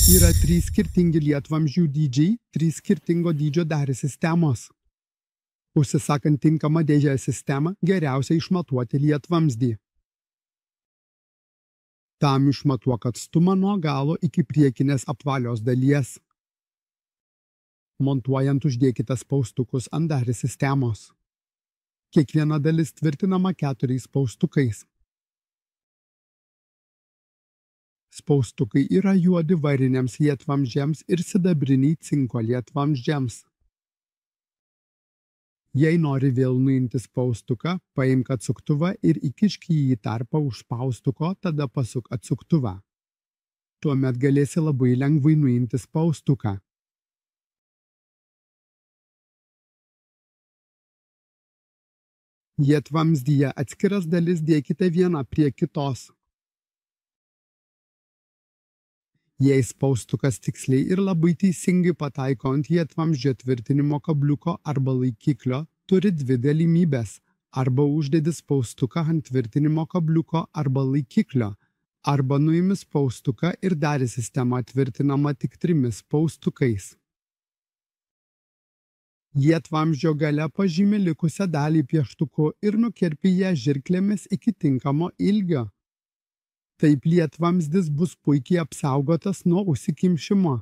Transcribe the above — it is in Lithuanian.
Yra 3 skirtingi lietvamzdžių dydžiai, 3 skirtingo dydžio dėžių sistemos. Užsisakant tinkamą dėžės sistemą, geriausia išmatuoti lietvamzdį. Tam išmatuok atstumą nuo galo iki priekinės apvalios dalies. Montuojant uždėkite spaustukus ant dėžių sistemos. Kiekviena dalis tvirtinama 4 spaustukais. Spaustukai yra juodi variniams lietvamzdžiams ir sidabriniai cinko lietvamzdžiams. Jei nori vėl nuimti spaustuką, paimk atsuktuvą ir įkišk jį į tarpą už spaustuko, tada pasuk atsuktuvą. Tuomet galėsi labai lengvai nuimti spaustuką. Lietvamzdyje atskiras dalis dėkite vieną prie kitos. Jei spaustukas tiksliai ir labai teisingai pataiko ant lietvamzdžio tvirtinimo kabliuko arba laikiklio, turi 2 galimybės. Arba uždedi spaustuką ant tvirtinimo kabliuko arba laikiklio, arba nuimi spaustuką ir dėžių sistema tvirtinama tik 3 spaustukais. Lietvamzdžio gale pažymi likusią dalį pieštuku ir nukirpi ją žirklėmis iki tinkamo ilgio. Taip lietvamzdis bus puikiai apsaugotas nuo užsikimšimo.